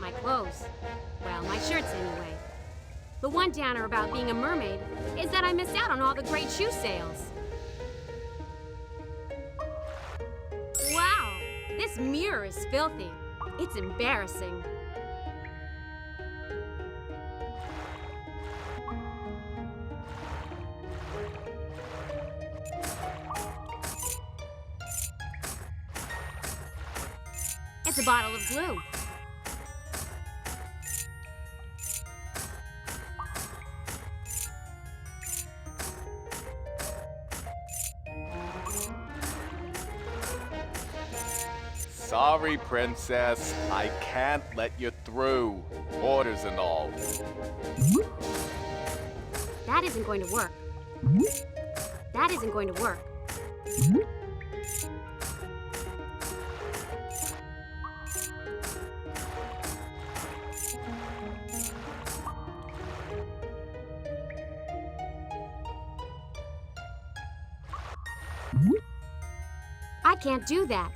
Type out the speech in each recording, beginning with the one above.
My clothes. Well, my shirts anyway. The one downer about being a mermaid is that I missed out on all the great shoe sales. Wow, this mirror is filthy. It's embarrassing. It's a bottle of glue. Sorry, Princess. I can't let you through. Orders and all. That isn't going to work. That isn't going to work. I can't do that.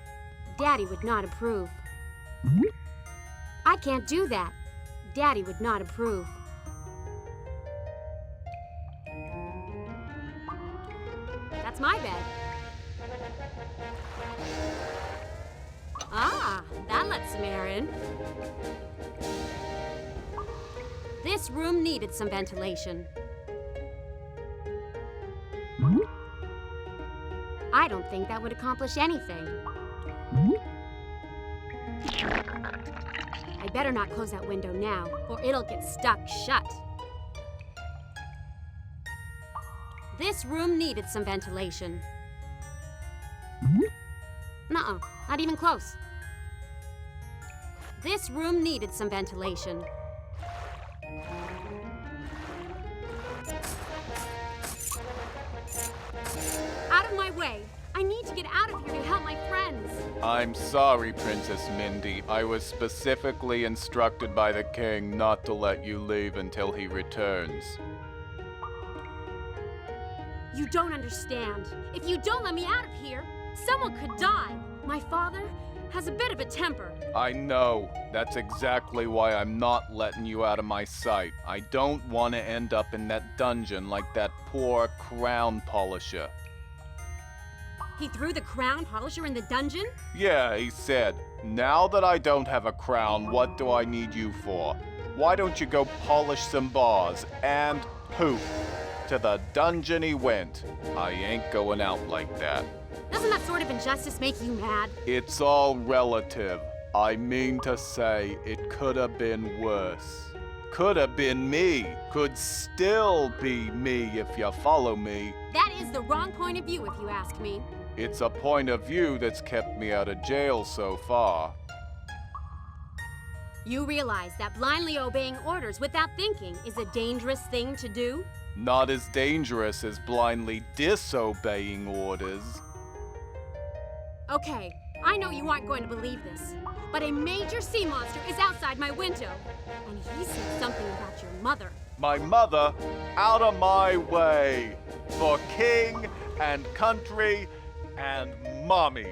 Daddy would not approve. I can't do that. Daddy would not approve. That's my bed. Ah, that lets some air in. This room needed some ventilation. I don't think that would accomplish anything. I better not close that window now, or it'll get stuck shut. This room needed some ventilation. Nuh-uh, not even close. This room needed some ventilation. Out of my way! I need to get out of here to help my friends. I'm sorry, Princess Mindy. I was specifically instructed by the king not to let you leave until he returns. You don't understand. If you don't let me out of here, someone could die. My father has a bit of a temper. I know. That's exactly why I'm not letting you out of my sight. I don't want to end up in that dungeon like that poor crown polisher. He threw the crown polisher in the dungeon? Yeah, he said, now that I don't have a crown, what do I need you for? Why don't you go polish some bars? And poof, to the dungeon he went. I ain't going out like that. Doesn't that sort of injustice make you mad? It's all relative. I mean to say, it could have been worse. Could have been me. Could still be me if you follow me. That is the wrong point of view if you ask me. It's a point of view that's kept me out of jail so far. You realize that blindly obeying orders without thinking is a dangerous thing to do? Not as dangerous as blindly disobeying orders. Okay, I know you aren't going to believe this, but a major sea monster is outside my window, and he said something about your mother. My mother, out of my way, for king and country and mommy.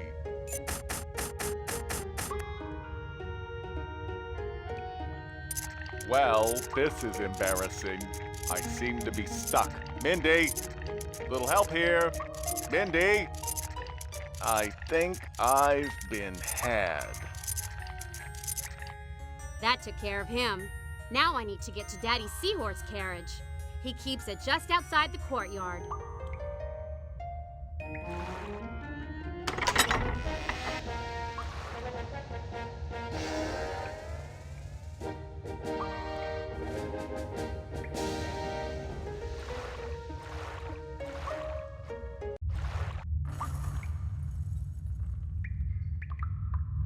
Well, this is embarrassing. I seem to be stuck. Mindy, little help here. Mindy, I think I've been had. That took care of him. Now I need to get to Daddy's seahorse carriage. He keeps it just outside the courtyard.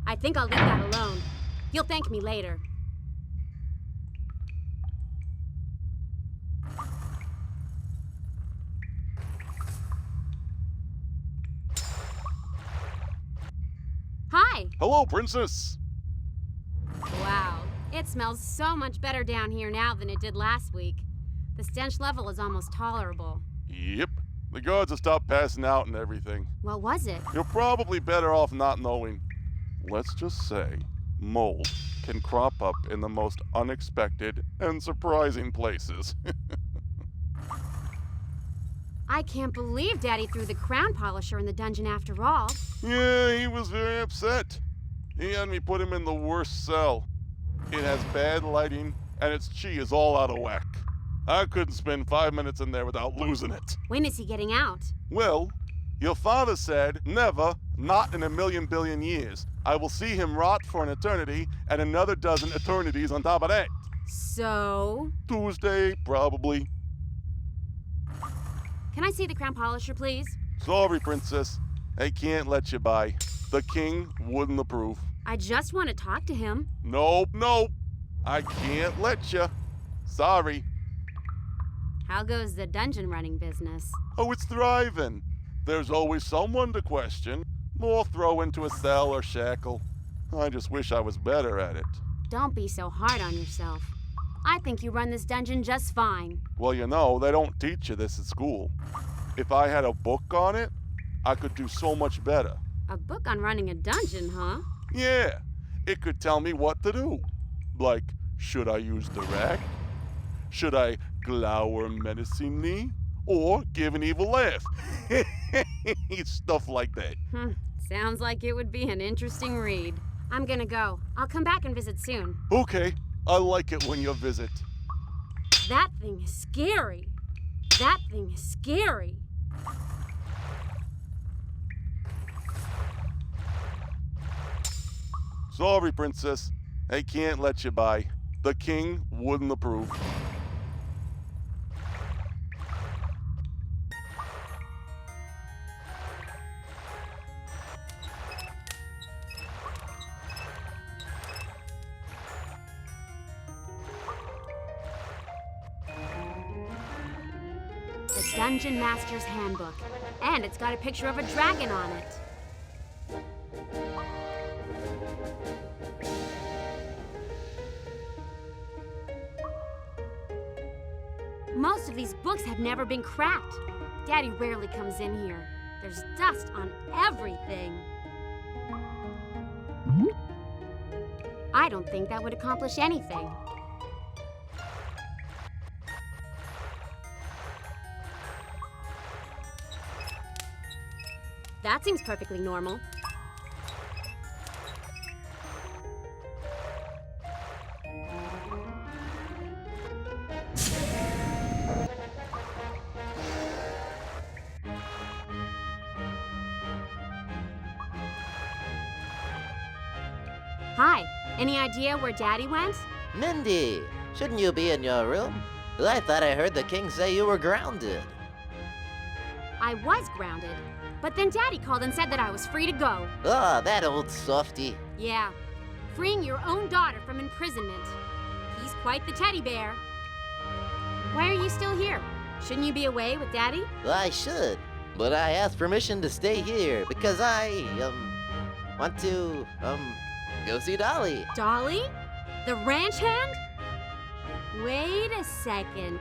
I think I'll leave that alone. You'll thank me later. Hi! Hello, Princess! Wow, it smells so much better down here now than it did last week. The stench level is almost tolerable. Yep. The guards have stopped passing out and everything. What was it? You're probably better off not knowing. Let's just say, mold can crop up in the most unexpected and surprising places. I can't believe Daddy threw the crown polisher in the dungeon after all. Yeah, he was very upset. He had me put him in the worst cell. It has bad lighting, and its chi is all out of whack. I couldn't spend 5 minutes in there without losing it. When is he getting out? Well, your father said, never, not in a million billion years. I will see him rot for an eternity and another dozen eternities on top of that. So? Tuesday, probably. Can I see the crown polisher, please? Sorry, princess. I can't let you by. The king wouldn't approve. I just want to talk to him. Nope. I can't let you. Sorry. How goes the dungeon running business? Oh, it's thriving. There's always someone to question, or throw into a cell or shackle. I just wish I was better at it. Don't be so hard on yourself. I think you run this dungeon just fine. Well, you know, they don't teach you this at school. If I had a book on it, I could do so much better. A book on running a dungeon, huh? Yeah, it could tell me what to do. Like, should I use the rack? Should I glower menacingly? Or give an evil laugh? Stuff like that. Sounds like it would be an interesting read. I'm gonna go. I'll come back and visit soon. Okay, I like it when you visit. That thing is scary. That thing is scary. Sorry, princess. I can't let you by. The king wouldn't approve. The Dungeon Master's Handbook. And it's got a picture of a dragon on it. Most of these books have never been cracked. Daddy rarely comes in here. There's dust on everything. I don't think that would accomplish anything. That seems perfectly normal. Hi, any idea where Daddy went? Mindy, shouldn't you be in your room? I thought I heard the king say you were grounded. I was grounded, but then Daddy called and said that I was free to go. Oh, that old softy. Yeah, freeing your own daughter from imprisonment. He's quite the teddy bear. Why are you still here? Shouldn't you be away with Daddy? I should, but I asked permission to stay here because I, want to, go see Dolly. Dolly? The ranch hand? Wait a second.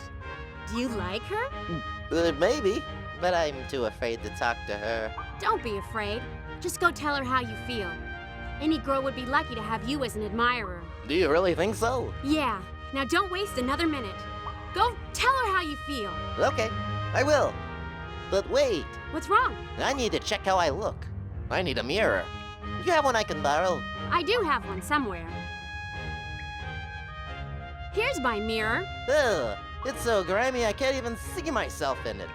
Do you like her? Maybe, but I'm too afraid to talk to her. Don't be afraid. Just go tell her how you feel. Any girl would be lucky to have you as an admirer. Do you really think so? Yeah. Now don't waste another minute. Go tell her how you feel. Okay, I will. But wait, What's wrong? I need to check how I look. I need a mirror. You have one I can borrow? I do have one somewhere. Here's my mirror. Ugh, it's so grimy I can't even see myself in it.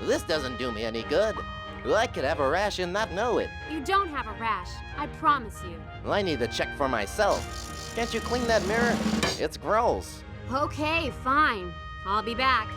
This doesn't do me any good. I could have a rash and not know it. You don't have a rash. I promise you. I need to check for myself. Can't you clean that mirror? It's gross. Okay, fine. I'll be back.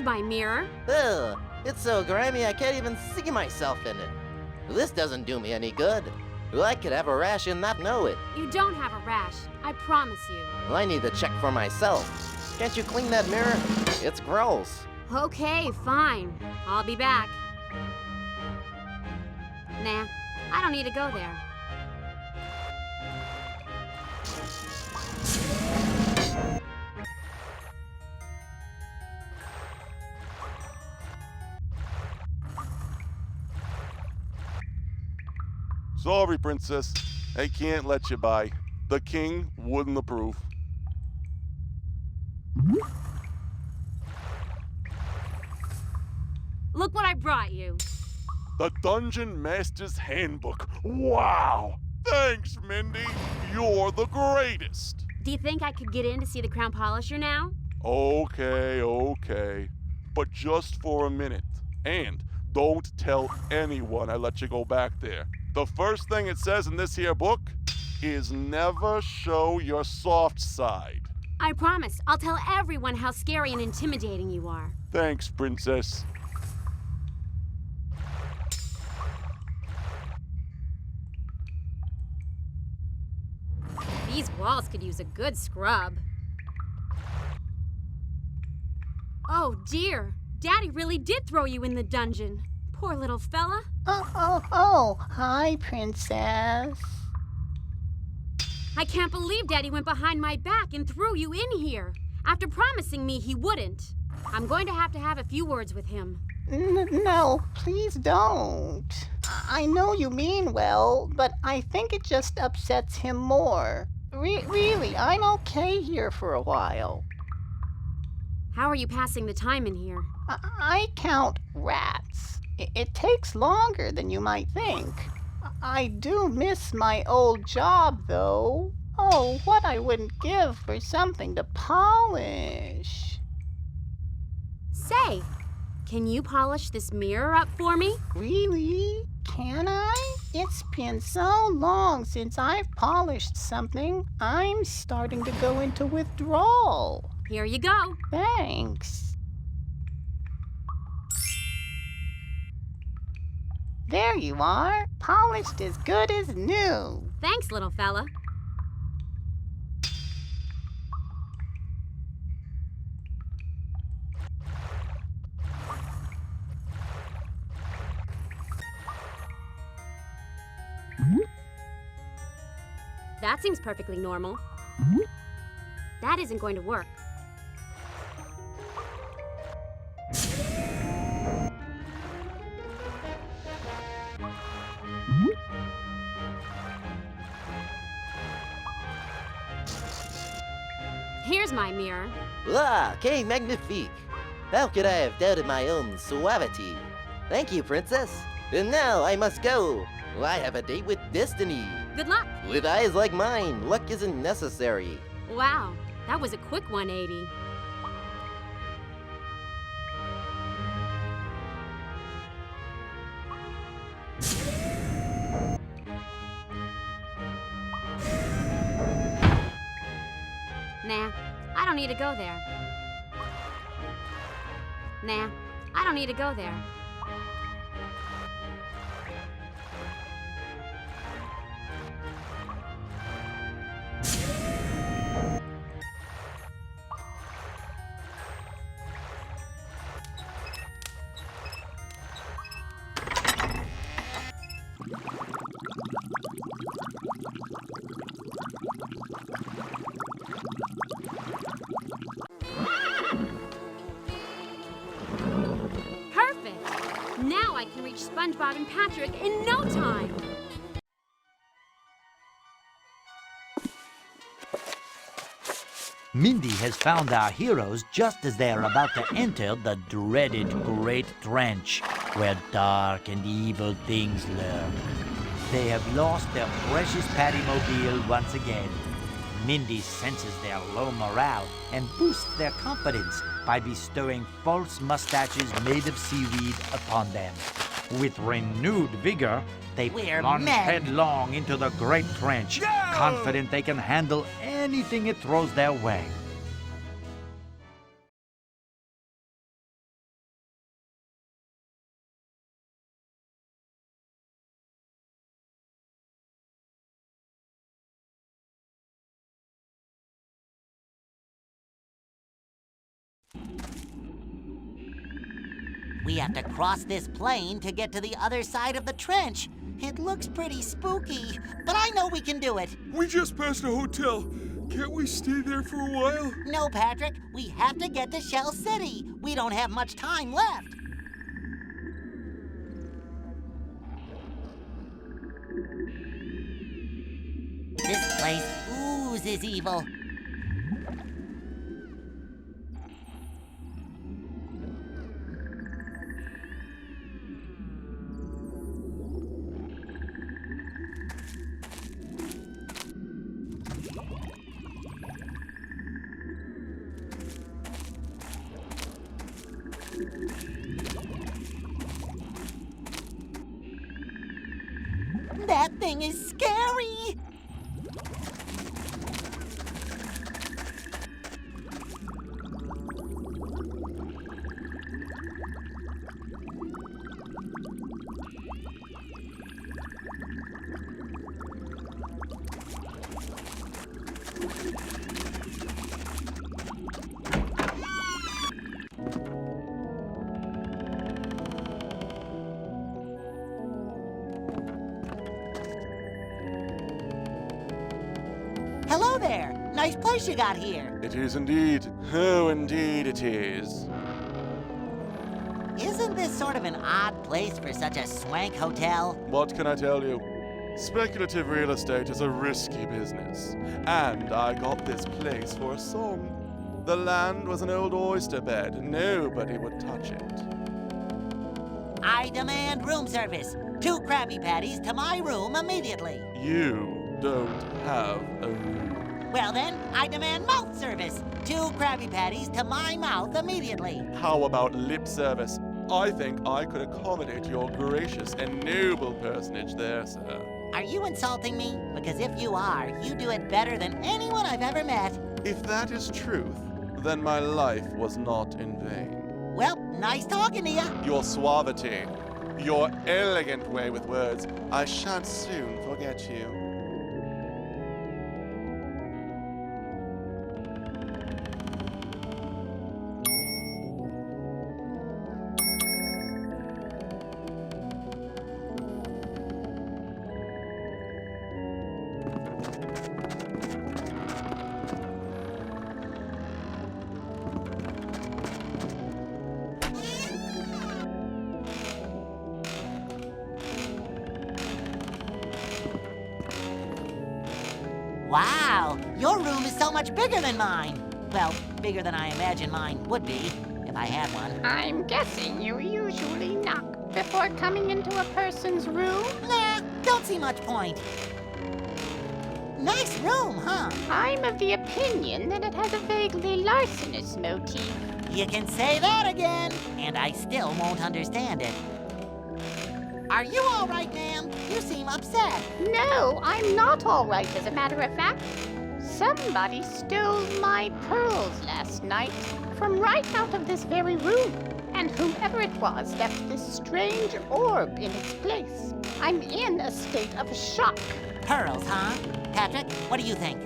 my mirror. Ugh, it's so grimy I can't even see myself in it. This doesn't do me any good. I could have a rash and not know it. You don't have a rash, I promise you. Well, I need to check for myself. Can't you clean that mirror? It's gross. Okay, fine. I'll be back. Nah, I don't need to go there. Sorry, Princess. I can't let you by. The king wouldn't approve. Look what I brought you. The Dungeon Master's Handbook. Wow! Thanks, Mindy. You're the greatest. Do you think I could get in to see the crown polisher now? Okay. But just for a minute. And don't tell anyone I let you go back there. The first thing it says in this here book is never show your soft side. I promise. I'll tell everyone how scary and intimidating you are. Thanks, Princess. These walls could use a good scrub. Oh, dear. Daddy really did throw you in the dungeon. Poor little fella. Oh, hi, Princess. I can't believe Daddy went behind my back and threw you in here after promising me he wouldn't. I'm going to have a few words with him. No, please don't. I know you mean well, but I think it just upsets him more. Really, I'm okay here for a while. How are you passing the time in here? I count rats. It takes longer than you might think. I do miss my old job, though. Oh, what I wouldn't give for something to polish. Say, can you polish this mirror up for me? Really? Can I? It's been so long since I've polished something, I'm starting to go into withdrawal. Here you go. Thanks. There you are, polished as good as new. Thanks, little fella. That seems perfectly normal. That isn't going to work. Here's my mirror. Ah, que magnifique! How could I have doubted my own suavity? Thank you, Princess. And now I must go. I have a date with destiny. Good luck. With eyes like mine, luck isn't necessary. Wow, that was a quick 180. Nah, I don't need to go there. Nah, I don't need to go there. Now I can reach SpongeBob and Patrick in no time! Mindy has found our heroes just as they are about to enter the dreaded Great Trench, where dark and evil things lurk. They have lost their precious Pattymobile once again. Mindy senses their low morale and boosts their confidence by bestowing false mustaches made of seaweed upon them. With renewed vigor, they plunge headlong into the Great Trench, confident they can handle anything it throws their way. We have to cross this plain to get to the other side of the trench. It looks pretty spooky, but I know we can do it. We just passed a hotel. Can't we stay there for a while? No, Patrick, we have to get to Shell City. We don't have much time left. This place oozes evil. That thing is scary! Hello there! Nice place you got here. It is indeed. Oh, indeed it is. Isn't this sort of an odd place for such a swank hotel? What can I tell you? Speculative real estate is a risky business. And I got this place for a song. The land was an old oyster bed. Nobody would touch it. I demand room service. 2 Krabby Patties to my room immediately. You don't have a room. Well then, I demand mouth service. 2 Krabby Patties to my mouth immediately. How about lip service? I think I could accommodate your gracious and noble personage there, sir. Are you insulting me? Because if you are, you do it better than anyone I've ever met. If that is truth, then my life was not in vain. Well, nice talking to you. Your suavity, your elegant way with words, I shan't soon forget you. Wow, your room is so much bigger than mine. Well, bigger than I imagine mine would be, if I had one. I'm guessing you usually knock before coming into a person's room? Nah, don't see much point. Nice room, huh? I'm of the opinion that it has a vaguely larcenous motif. You can say that again, and I still won't understand it. Are you all right, ma'am? You seem upset. No, I'm not all right, as a matter of fact. Somebody stole my pearls last night from right out of this very room. And whoever it was left this strange orb in its place. I'm in a state of shock. Pearls, huh? Patrick, what do you think?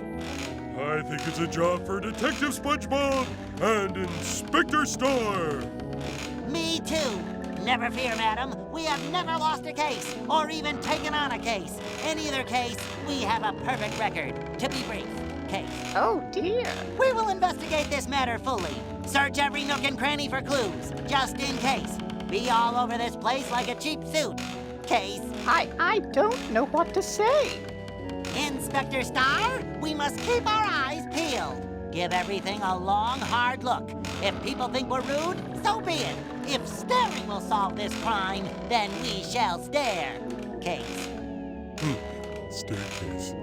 I think it's a job for Detective SpongeBob and Inspector Star. Me too. Never fear, madam. We have never lost a case, or even taken on a case. In either case, we have a perfect record. To be brief, case. Oh, dear. We will investigate this matter fully. Search every nook and cranny for clues, just in case. Be all over this place like a cheap suit. Case. I don't know what to say. Inspector Star, we must keep our eyes peeled. Give everything a long, hard look. If people think we're rude, so be it. If staring will solve this crime, then we shall stare. Case. Staircase.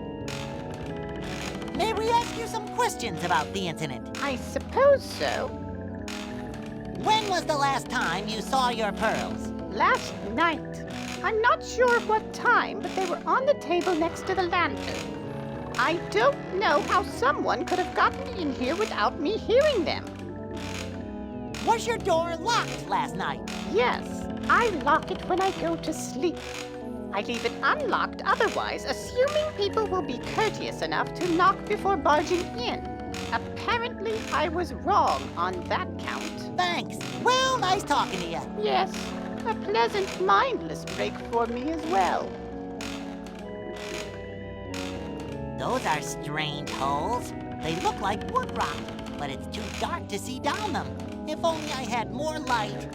May we ask you some questions about the incident? I suppose so. When was the last time you saw your pearls? Last night. I'm not sure what time, but they were on the table next to the lantern. I don't know how someone could have gotten in here without me hearing them. Was your door locked last night? Yes, I lock it when I go to sleep. I leave it unlocked otherwise, assuming people will be courteous enough to knock before barging in. Apparently, I was wrong on that count. Thanks. Well, nice talking to you. Yes, a pleasant, mindless break for me as well. Those are strange holes. They look like wood rot, but it's too dark to see down them. If only I had more light.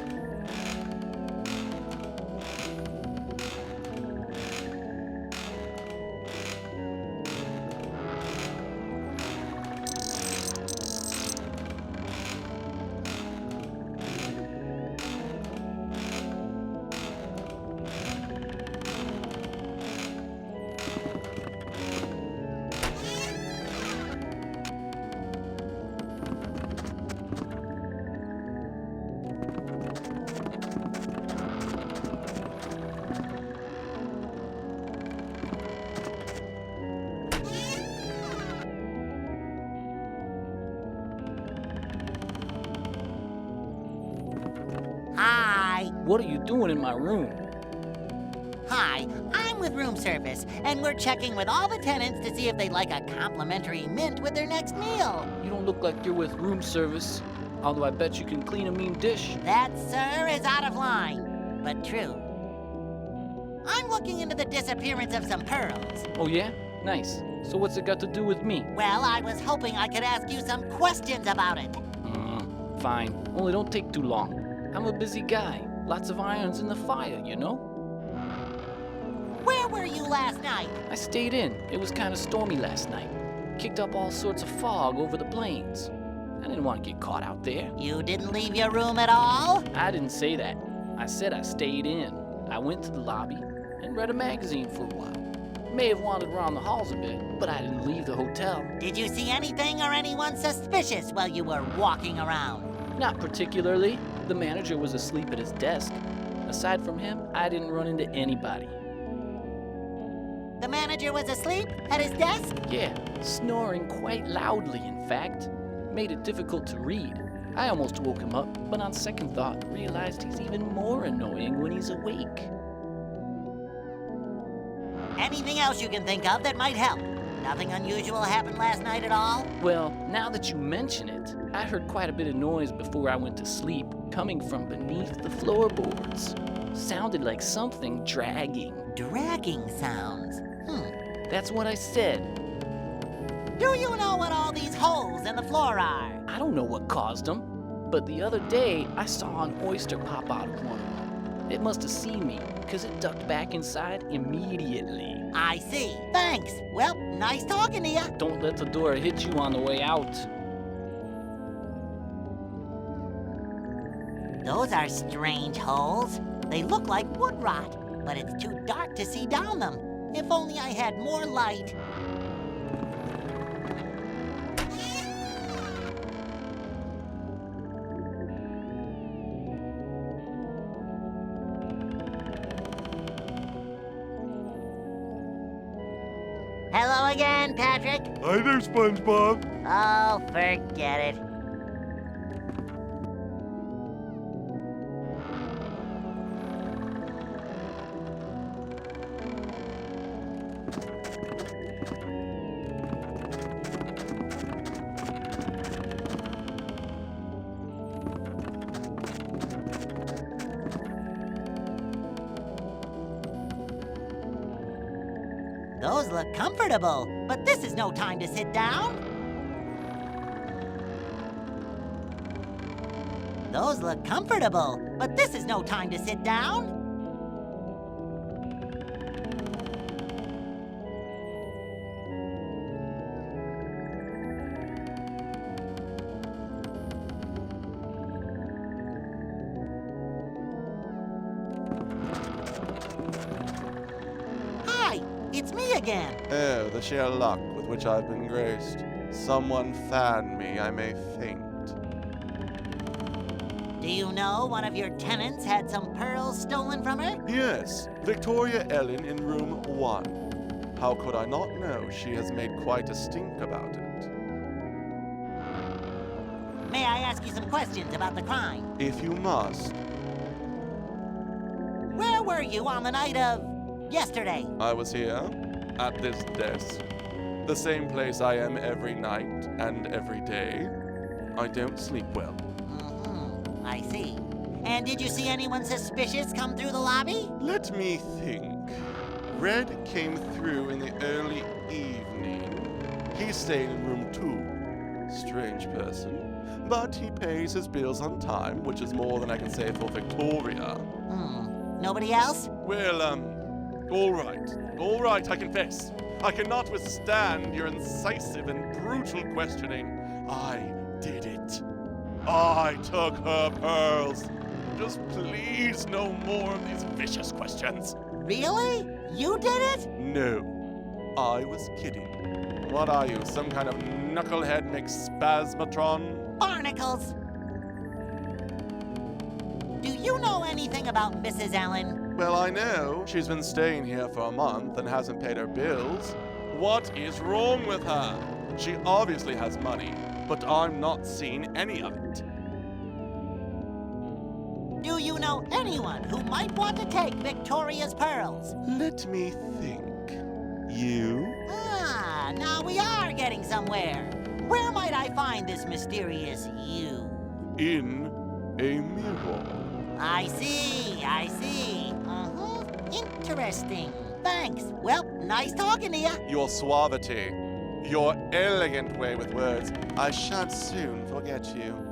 Hi. What are you doing in my room? Hi, I'm with room service, and we're checking with all the tenants to see if they'd like a complimentary mint with their next meal. You don't look like you're with room service, although I bet you can clean a mean dish. That, sir, is out of line, but true. I'm looking into the disappearance of some pearls. Oh yeah? Nice. So what's it got to do with me? Well, I was hoping I could ask you some questions about it. Fine. Only don't take too long. I'm a busy guy. Lots of irons in the fire, you know? Where were you last night? I stayed in. It was kind of stormy last night. Kicked up all sorts of fog over the plains. I didn't want to get caught out there. You didn't leave your room at all? I didn't say that. I said I stayed in. I went to the lobby and read a magazine for a while. May have wandered around the halls a bit, but I didn't leave the hotel. Did you see anything or anyone suspicious while you were walking around? Not particularly. The manager was asleep at his desk. Aside from him, I didn't run into anybody. The manager was asleep at his desk? Yeah, snoring quite loudly, in fact. Made it difficult to read. I almost woke him up, but on second thought, realized he's even more annoying when he's awake. Anything else you can think of that might help? Nothing unusual happened last night at all? Well, now that you mention it, I heard quite a bit of noise before I went to sleep, coming from beneath the floorboards. Sounded like something dragging. Dragging sounds? That's what I said. Do you know what all these holes in the floor are? I don't know what caused them, but the other day I saw an oyster pop out of one of them. It must have seen me, because it ducked back inside immediately. I see. Thanks. Well, nice talking to you. Don't let the door hit you on the way out. Those are strange holes. They look like wood rot, but it's too dark to see down them. If only I had more light. Hello again, Patrick. Hi there, SpongeBob. Oh, forget it. Those look comfortable, but this is no time to sit down. Those look comfortable, but this is no time to sit down. It's me again. Oh, the sheer luck with which I've been graced. Someone fan me, I may faint. Do you know one of your tenants had some pearls stolen from her? Yes, Victoria Ellen in room 1. How could I not know she has made quite a stink about it? May I ask you some questions about the crime? If you must. Where were you on the night of yesterday? I was here, at this desk. The same place I am every night and every day. I don't sleep well. Mm-hmm. I see. And did you see anyone suspicious come through the lobby? Let me think. Red came through in the early evening. He stayed in room 2. Strange person. But he pays his bills on time, which is more than I can say for Victoria. Nobody else? Well, all right, I confess. I cannot withstand your incisive and brutal questioning. I did it. I took her pearls. Just please no more of these vicious questions. Really? You did it? No, I was kidding. What are you, some kind of knucklehead McSpasmatron? Barnacles! Do you know anything about Mrs. Allen? Well, I know she's been staying here for a month and hasn't paid her bills. What is wrong with her? She obviously has money, but I'm not seeing any of it. Do you know anyone who might want to take Victoria's pearls? Let me think. You? Ah, now we are getting somewhere. Where might I find this mysterious you? In a mirror. I see. Interesting. Thanks. Well, nice talking to you. Your suavity, your elegant way with words, I shan't soon forget you.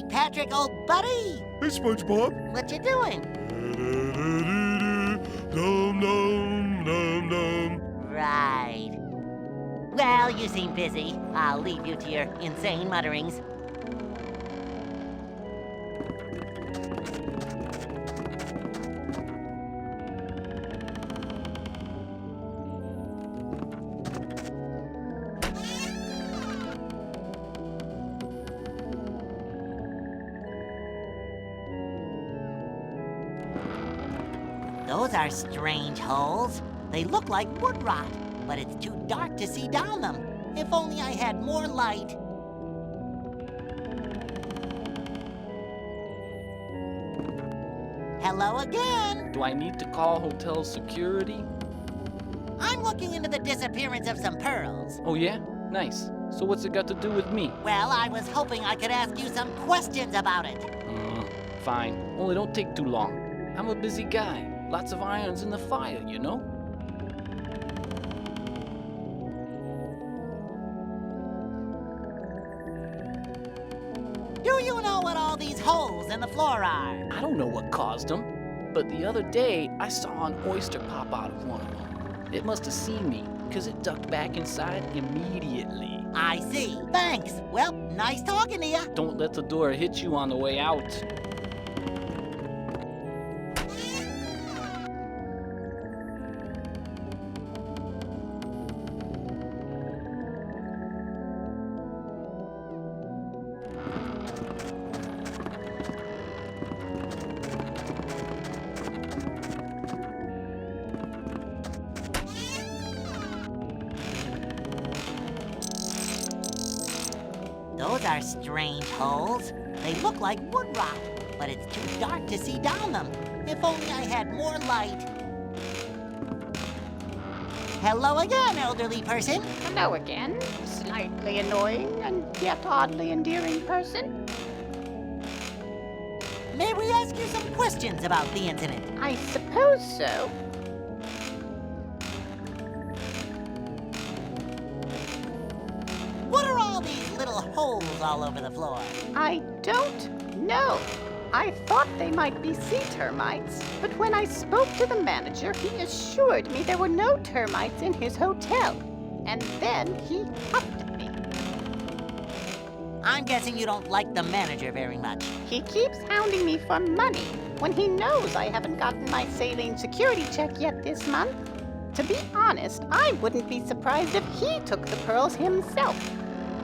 Patrick, old buddy. Hey, SpongeBob. What you doing? Dum dum dum dum. Right. Well, you seem busy. I'll leave you to your insane mutterings. Those are strange holes. They look like wood rot, but it's too dark to see down them. If only I had more light. Hello again. Do I need to call hotel security? I'm looking into the disappearance of some pearls. Oh yeah? Nice. So what's it got to do with me? Well, I was hoping I could ask you some questions about it. Fine. Only don't take too long. I'm a busy guy. Lots of irons in the fire, you know? Do you know what all these holes in the floor are? I don't know what caused them, but the other day I saw an oyster pop out of one of them. It must have seen me, because it ducked back inside immediately. I see. Thanks. Well, nice talking to you. Don't let the door hit you on the way out. Those are strange holes. They look like wood rot, but it's too dark to see down them. If only I had more light. Hello again, elderly person. Hello again, slightly annoying and yet oddly endearing person. May we ask you some questions about the incident? I suppose so. What are all these little holes all over the floor? I don't know. I thought they might be sea termites, but when I spoke to the manager, he assured me there were no termites in his hotel. And then he huffed at me. I'm guessing you don't like the manager very much. He keeps hounding me for money when he knows I haven't gotten my saline security check yet this month. To be honest, I wouldn't be surprised if he took the pearls himself.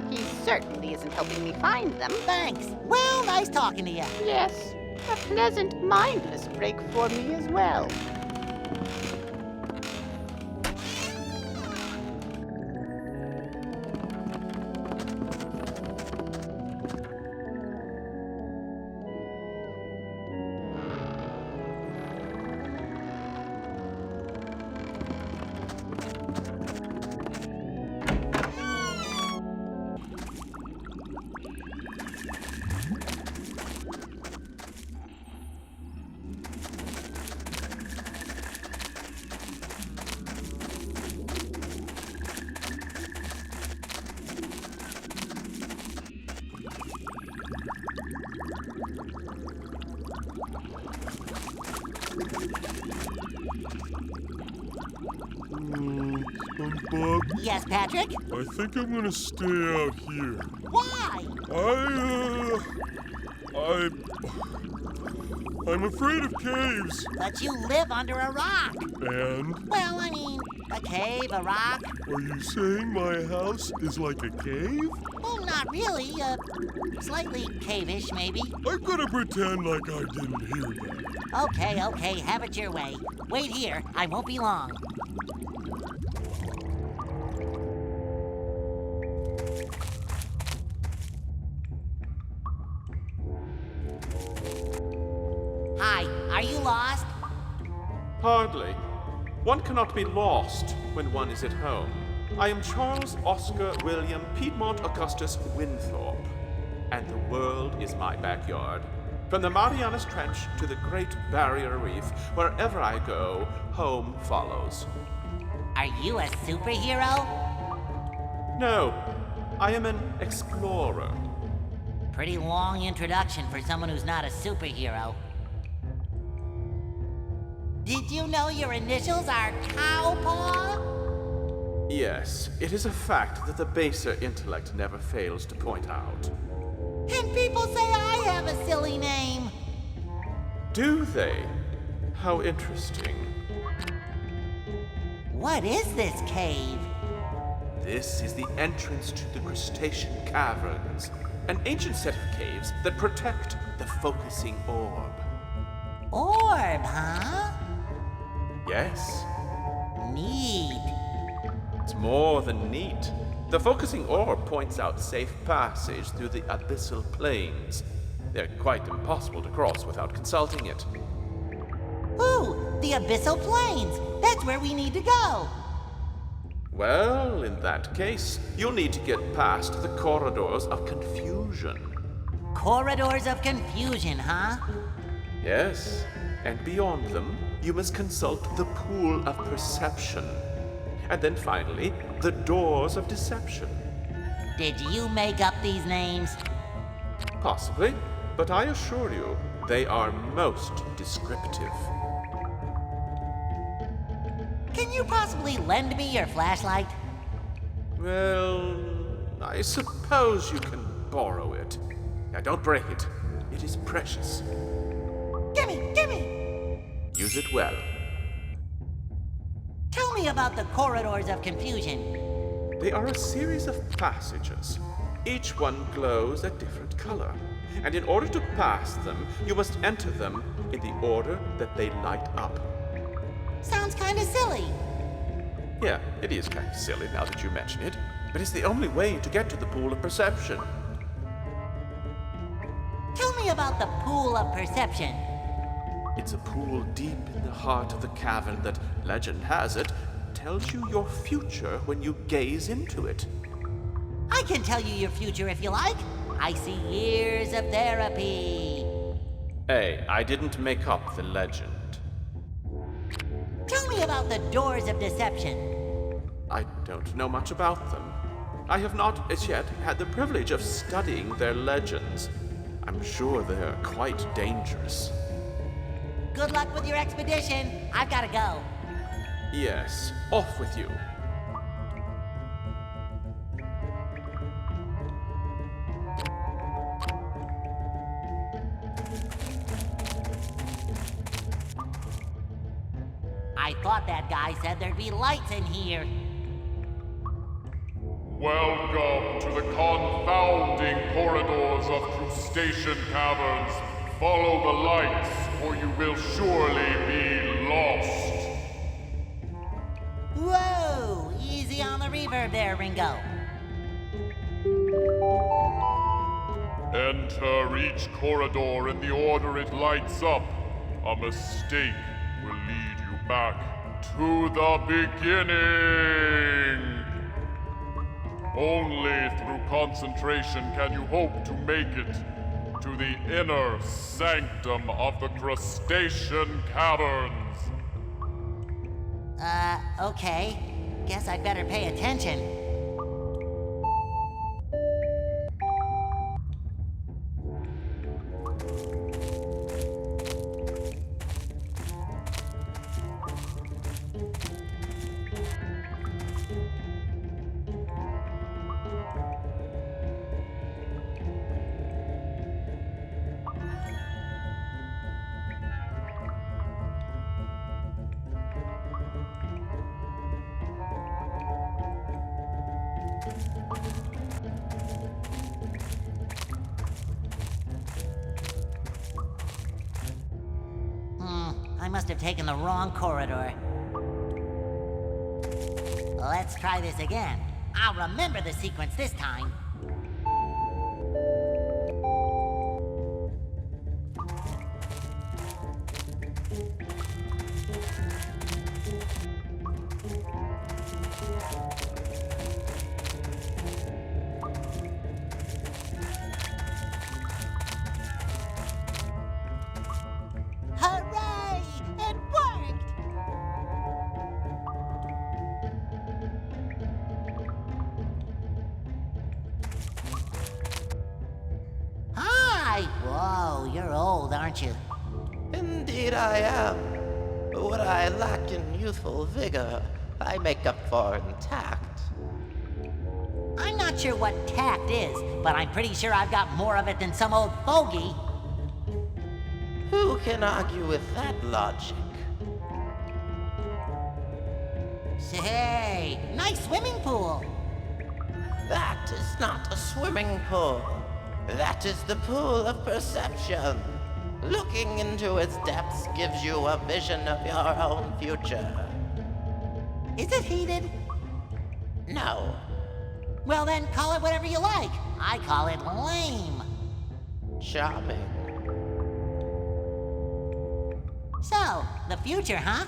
He certainly isn't helping me find them. Thanks. Well, nice talking to you. Yes, A pleasant, mindless break for me as well. SpongeBob, Yes, Patrick? I think I'm gonna stay out here. Why? I'm afraid of caves. But you live under a rock. And? Well, I mean, a cave, a rock. Are you saying my house is like a cave? Well, not really. Slightly cave-ish, maybe. I'm gonna pretend like I didn't hear that. Okay, have it your way. Wait here, I won't be long. Hi, are you lost? Hardly. One cannot be lost when one is at home. I am Charles Oscar William Piedmont Augustus Winthorpe, and the world is my backyard. From the Marianas Trench to the Great Barrier Reef, wherever I go, home follows. Are you a superhero? No, I am an explorer. Pretty long introduction for someone who's not a superhero. Did you know your initials are Cowpaw? Yes, it is a fact that the baser intellect never fails to point out. And people say I have a silly name. Do they? How interesting. What is this cave? This is the entrance to the Crustacean Caverns, an ancient set of caves that protect the focusing orb. Orb, huh? Yes, Neat. it's more than neat. The focusing orb points out safe passage through the abyssal plains. They're quite impossible to cross without consulting it. Ooh, the Abyssal Plains. That's where we need to go. Well, in that case, you'll need to get past the corridors of confusion. Corridors of confusion, huh? Yes, and beyond them, you must consult the pool of perception. And then finally, the doors of deception. Did you make up these names? Possibly, but I assure you, they are most descriptive. Can you possibly lend me your flashlight? Well, I suppose you can borrow it. Now don't break it. It is precious. Gimme! Use it well. Tell me about the corridors of confusion. They are a series of passages. Each one glows a different color. And in order to pass them, you must enter them in the order that they light up. Sounds kinda silly. Yeah, it is kind of silly now that you mention it, but it's the only way to get to the pool of perception. Tell me about the pool of perception. It's a pool deep in the heart of the cavern that, legend has it, tells you your future when you gaze into it. I can tell you your future if you like. I see years of therapy. Hey, I didn't make up the legend. Tell me about the doors of deception. I don't know much about them. I have not as yet had the privilege of studying their legends. I'm sure they're quite dangerous. Good luck with your expedition. I've gotta go. Yes, off with you. I thought that guy said there'd be lights in here. Welcome to the confounding corridors of Crustacean Caverns. follow the lights, or you will surely be lost. Whoa! Easy on the reverb there, Ringo. Enter each corridor in the order it lights up. A mistake will lead you back to the beginning. Only through concentration can you hope to make it to the inner sanctum of the crustacean caverns. Okay. Guess I'd better pay attention. I must have taken the wrong corridor. Let's try this again. I'll remember the sequence this time. Hooray! It worked! Hi! Whoa, you're old, aren't you? Indeed I am. What I lack in youthful vigor, I make up for in tact. I'm not sure what tact is, but I'm pretty sure I've got more of it than some old fogey. Who can argue with that logic? Say, nice swimming pool. That is not a swimming pool. That is the pool of perception. Looking into its depths gives you a vision of your own future. Is it heated? No. Well then, call it whatever you like. I call it lame. Charming. So, the future, huh?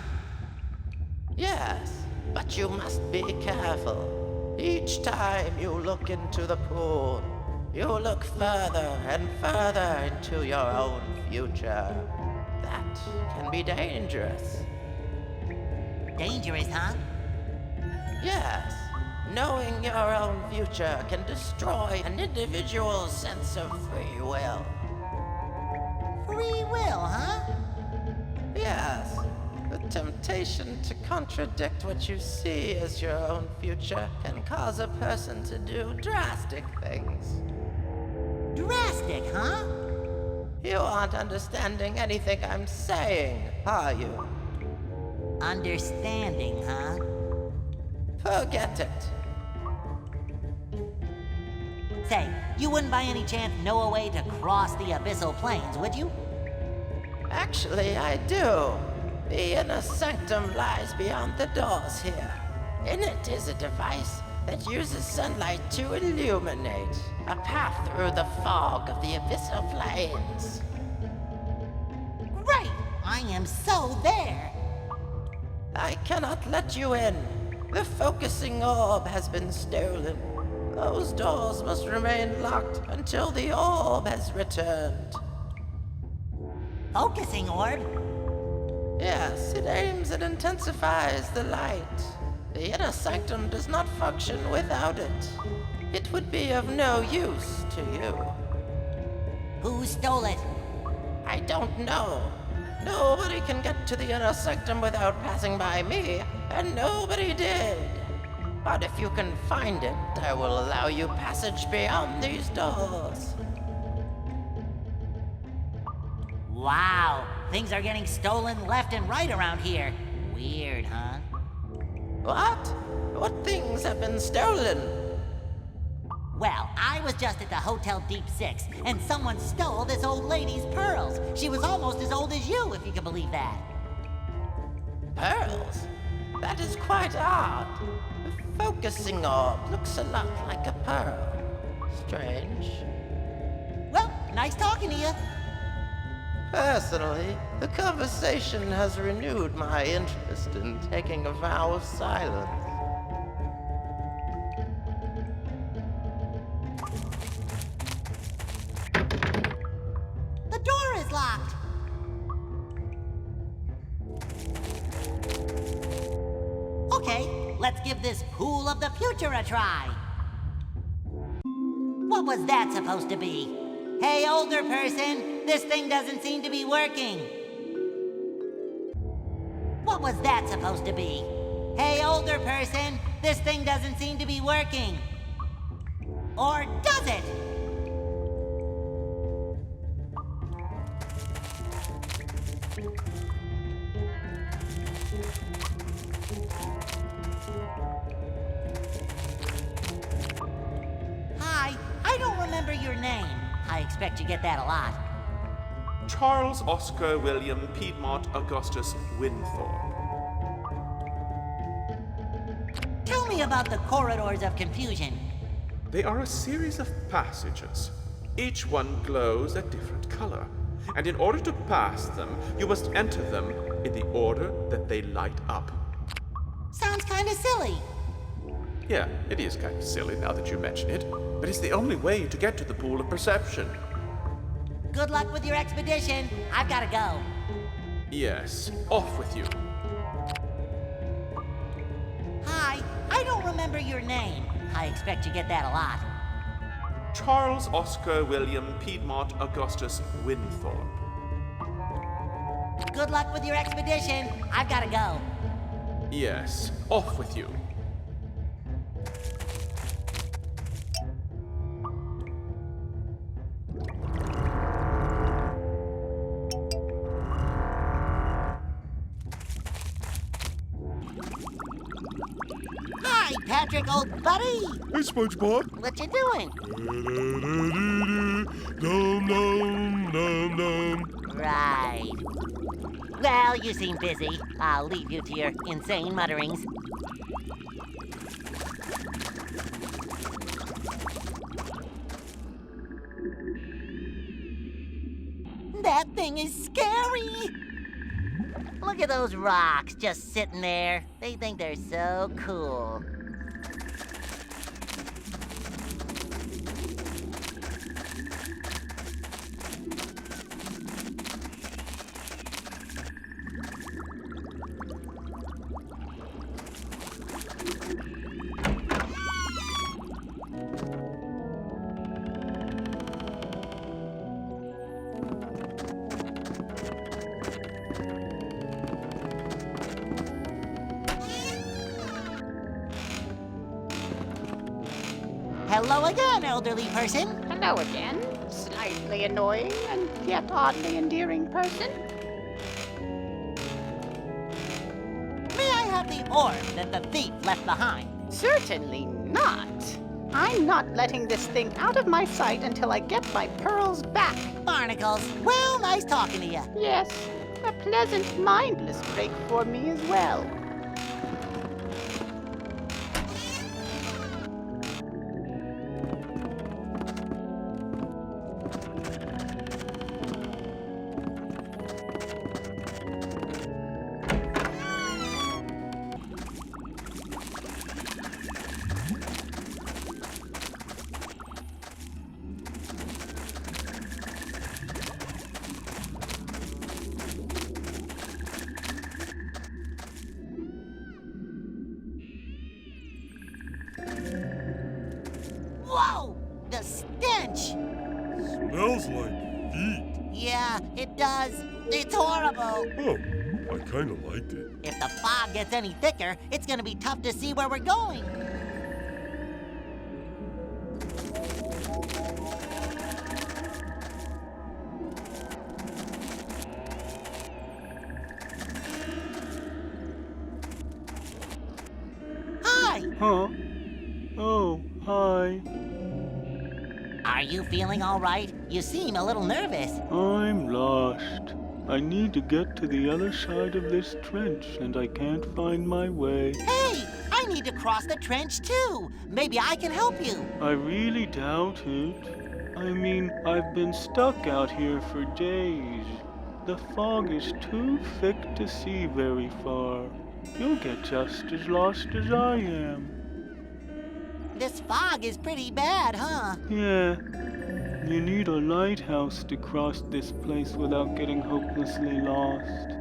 Yes, but you must be careful. Each time you look into the pool, you look further and further into your own future. That can be dangerous. Dangerous, huh? Yes, knowing your own future can destroy an individual's sense of free will. Free will, huh? Yes, the temptation to contradict what you see as your own future can cause a person to do drastic things. Drastic, huh? You aren't understanding anything I'm saying, are you? Understanding, huh? Forget it. Say, you wouldn't by any chance know a way to cross the abyssal plains, would you? Actually, I do. The inner sanctum lies beyond the doors here. In it is a device that uses sunlight to illuminate a path through the fog of the abyssal plains. Great! I am so there! I cannot let you in. The focusing orb has been stolen. Those doors must remain locked until the orb has returned. Focusing orb? Yes, it aims and intensifies the light. The inner sanctum does not function without it. It would be of no use to you. Who stole it? I don't know. Nobody can get to the inner sanctum without passing by me, and nobody did. But if you can find it, I will allow you passage beyond these doors. Wow, things are getting stolen left and right around here. Weird, huh? What? What things have been stolen? Well, I was just at the Hotel Deep Six, and someone stole this old lady's pearls. She was almost as old as you, if you can believe that. Pearls? That is quite odd. The focusing orb looks a lot like a pearl. Strange. Well, nice talking to you. Personally, the conversation has renewed my interest in taking a vow of silence. The door is locked. Okay, let's give this pool of the future a try. What was that supposed to be? Hey, older person, this thing doesn't seem to be working. What was that supposed to be? Hey, older person, this thing doesn't seem to be working. Or does it? Hi, I don't remember your name. I expect you get that a lot. Charles Oscar William Piedmont Augustus Winthorpe. Tell me about the corridors of confusion. They are a series of passages. Each one glows a different color. And in order to pass them, you must enter them in the order that they light up. Sounds kinda silly. Yeah, it is kind of silly now that you mention it, but it's the only way to get to the pool of perception. Good luck with your expedition. I've gotta go. Yes, off with you. Hi, I don't remember your name. I expect you get that a lot. Charles Oscar William Piedmont Augustus Winthorpe. Good luck with your expedition. I've gotta go. Yes, off with you. Hi, Patrick, old buddy. Hey, SpongeBob. What you doing? Dum dum dum dum. Right. Well, you seem busy. I'll leave you to your insane mutterings. That thing is scary! Look at those rocks just sitting there. They think they're so cool. Hello again, elderly person. Hello again, slightly annoying and yet oddly endearing person. May I have the orb that the thief left behind? Certainly not. I'm not letting this thing out of my sight until I get my pearls back. Barnacles, well, nice talking to you. Yes, a pleasant, mindless break for me as well. Whoa! The stench! Smells like feet. Yeah, it does. It's horrible. Oh, I kinda liked it. If the fog gets any thicker, it's gonna be tough to see where we're going. Hi! Huh? Oh, hi. Are you feeling all right? You seem a little nervous. I'm lost. I need to get to the other side of this trench, and I can't find my way. Hey, I need to cross the trench too. Maybe I can help you. I really doubt it. I mean, I've been stuck out here for days. The fog is too thick to see very far. You'll get just as lost as I am. This fog is pretty bad, huh? Yeah. You need a lighthouse to cross this place without getting hopelessly lost.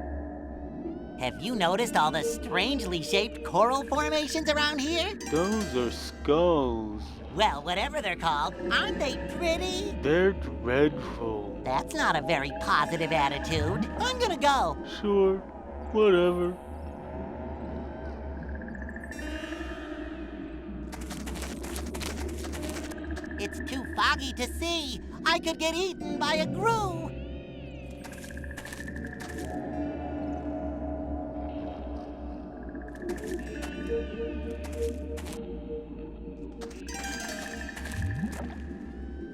Have you noticed all the strangely shaped coral formations around here? Those are skulls. Well, whatever they're called, aren't they pretty? They're dreadful. That's not a very positive attitude. I'm gonna go. Sure, whatever. It's too foggy to see. I could get eaten by a grue.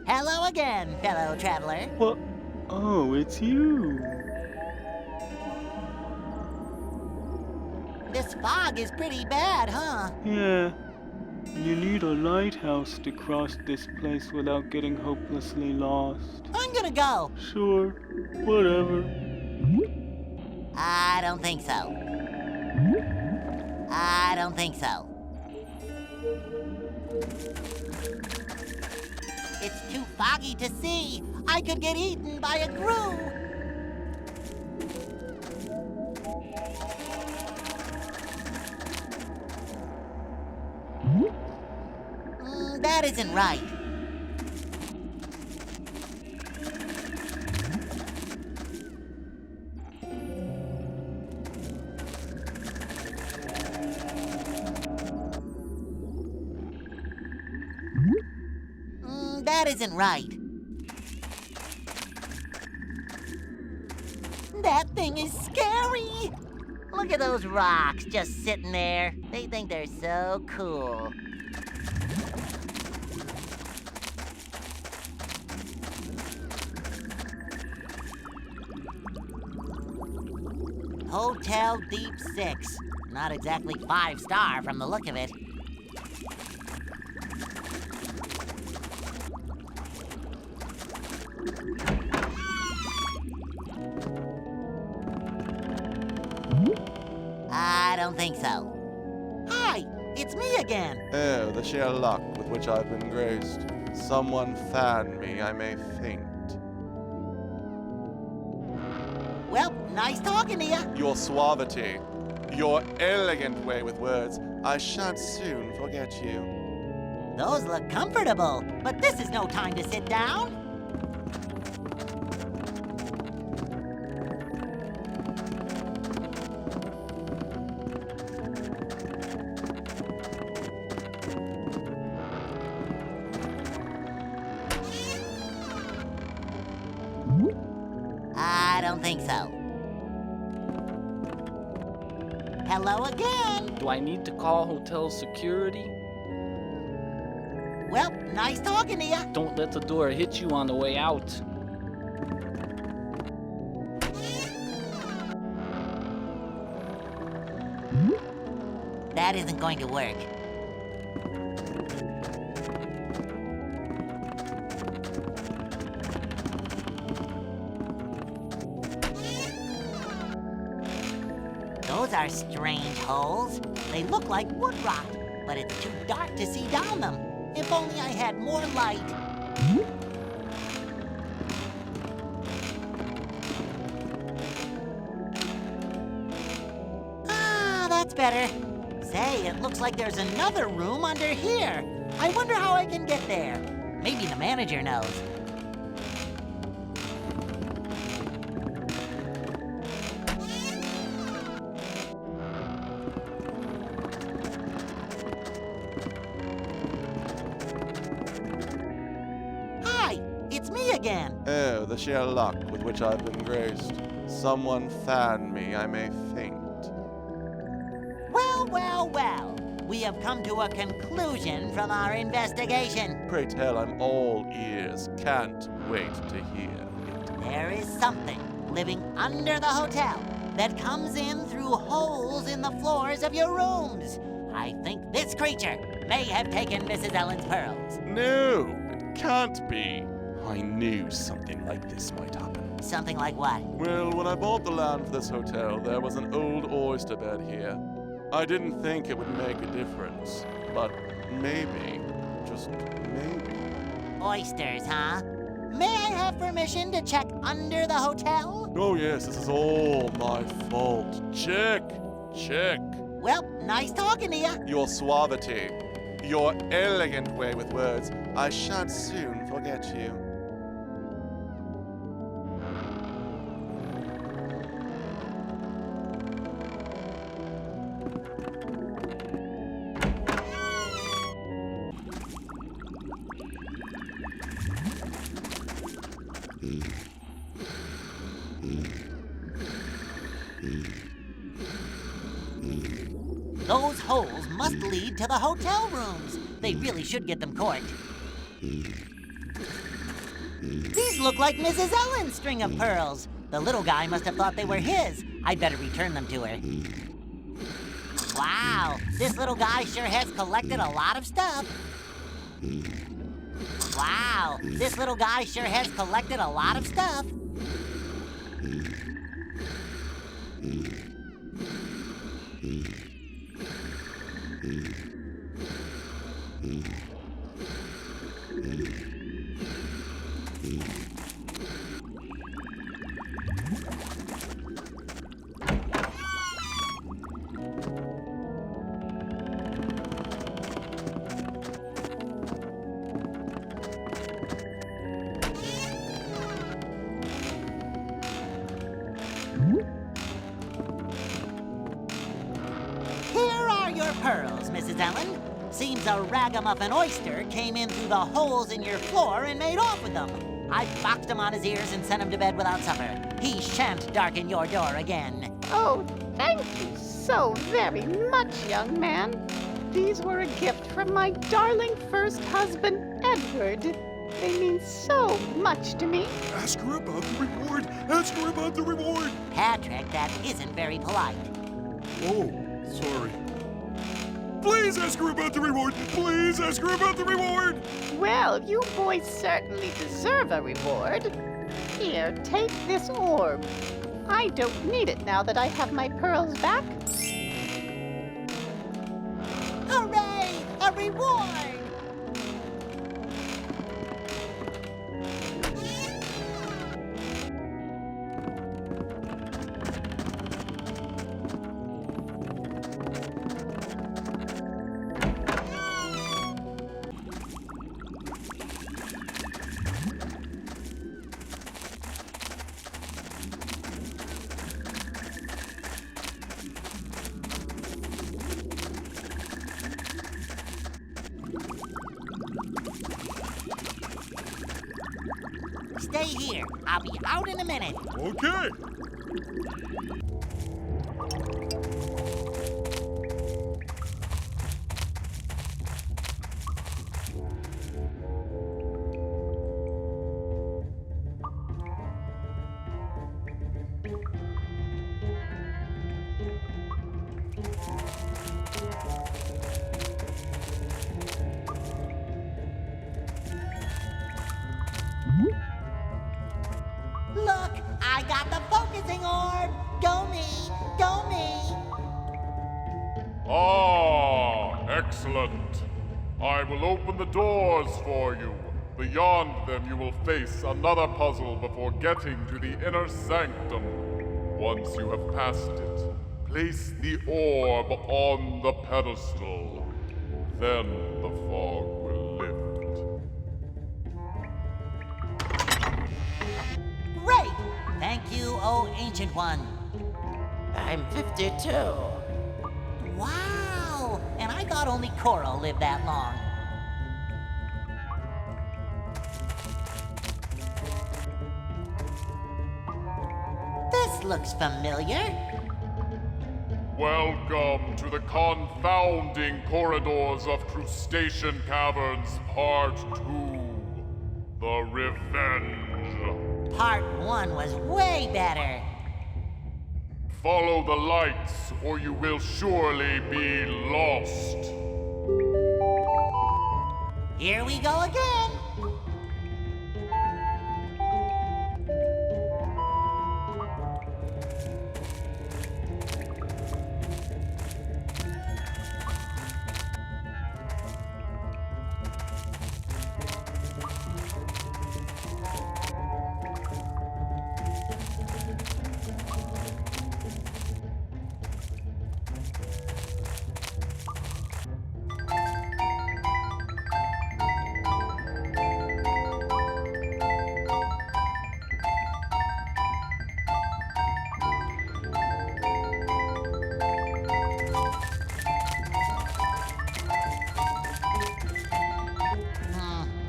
Hello again, fellow traveler. What? Oh, it's you. This fog is pretty bad, huh? Yeah. You need a lighthouse to cross this place without getting hopelessly lost. I'm gonna go. Sure, whatever. I don't think so. I don't think so. It's too foggy to see. I could get eaten by a grue. That isn't right. That isn't right. That thing is scary. Look at those rocks just sitting there. They think they're so cool. Hotel Deep 6. Not exactly 5-star from the look of it. I don't think so. Hi, it's me again. Oh, the sheer luck with which I've been graced. Someone fan me, I may faint. Well, nice talking to you. Your suavity, your elegant way with words, I shan't soon forget you. Those look comfortable, but this is no time to sit down. I don't think so. Hello again. Do I need to call hotel security? Well, nice talking to you. Don't let the door hit you on the way out. That isn't going to work. Those are strange holes. They look like wood rot, but it's too dark to see down them. If only I had more light. Ah, that's better. Say, it looks like there's another room under here. I wonder how I can get there. Maybe the manager knows. Hi, it's me again. Oh, the sheer luck with which I've been graced. Someone fan me, I may faint. Well, well, well. we have come to a conclusion from our investigation. Pray tell, I'm all ears. Can't wait to hear. There is something living under the hotel that comes in through holes in the floors of your rooms. I think this creature may have taken Mrs. Ellen's pearls. No, it can't be. I knew something like this might happen. Something like what? Well, when I bought the land for this hotel, there was an old oyster bed here. I didn't think it would make a difference, but maybe, just maybe. Oysters, huh? May I have permission to check under the hotel? Oh yes, this is all my fault. Check. Well, nice talking to you. Your suavity, your elegant way with words, I shan't soon forget you. Those holes must lead to the hotel rooms. They really should get them corked. These look like Mrs. Ellen's string of pearls. The little guy must have thought they were his. I'd better return them to her. Wow, this little guy sure has collected a lot of stuff. Wow, this little guy sure has collected a lot of stuff. Here are your pearls, Mrs. Ellen. Seems a ragamuffin oyster came in through the holes in your floor and made off with them. I boxed him on his ears and sent him to bed without supper. He shan't darken your door again. Oh, thank you so very much, young man. These were a gift from my darling first husband, Edward. They mean so much to me. Ask her about the reward! Ask her about the reward! Patrick, that isn't very polite. Oh, sorry. Please ask her about the reward! Please ask her about the reward! Well, you boys certainly deserve a reward. Here, take this orb. I don't need it now that I have my pearls back. Hooray! A reward! Stay here. I'll be out in a minute. Okay. Look, I got the focusing orb. Go me, go me. Ah, excellent. I will open the doors for you. Beyond them, you will face another puzzle before getting to the inner sanctum. Once you have passed it, place the orb on the pedestal. Then the fog will lift. Great! Thank you, oh ancient one. I'm 52. Wow! And I thought only Coral lived that long. This looks familiar. Welcome to the confounding corridors of Crustacean Caverns Part 2. The Revenge. Part 1 was way better. Follow the lights, or you will surely be lost. Here we go again.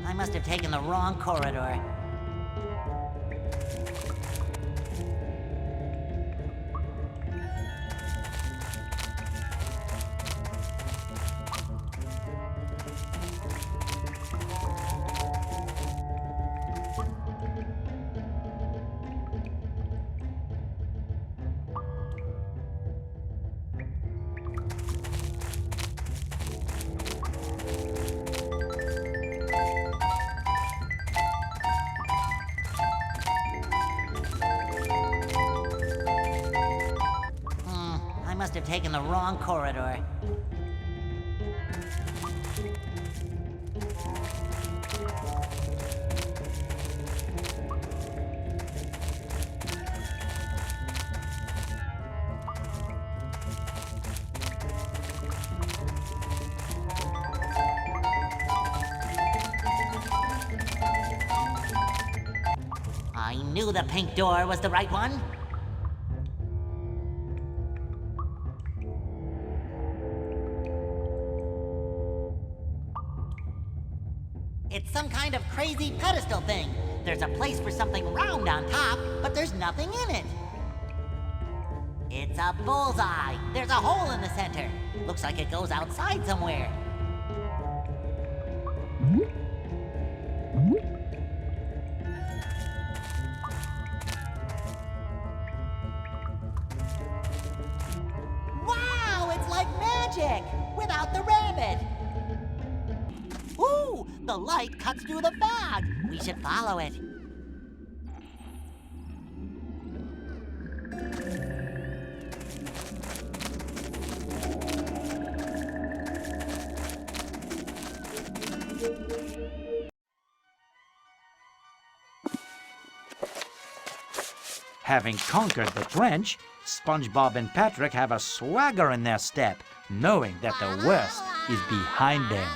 I must have taken the wrong corridor. I must have taken the wrong corridor. I knew the pink door was the right one. It's some kind of crazy pedestal thing. There's a place for something round on top, but there's nothing in it. It's a bullseye. There's a hole in the center. Looks like it goes outside somewhere. Wow, it's like magic! Without the rabbit! Ooh, the light cuts through the fog. We should follow it. Having conquered the trench, SpongeBob and Patrick have a swagger in their step, knowing that the worst is behind them.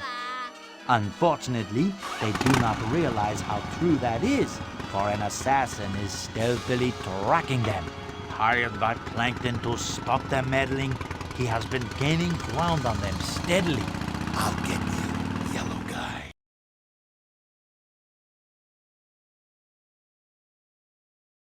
Unfortunately, they do not realize how true that is, for an assassin is stealthily tracking them. Hired by Plankton to stop their meddling, he has been gaining ground on them steadily. I'll get you.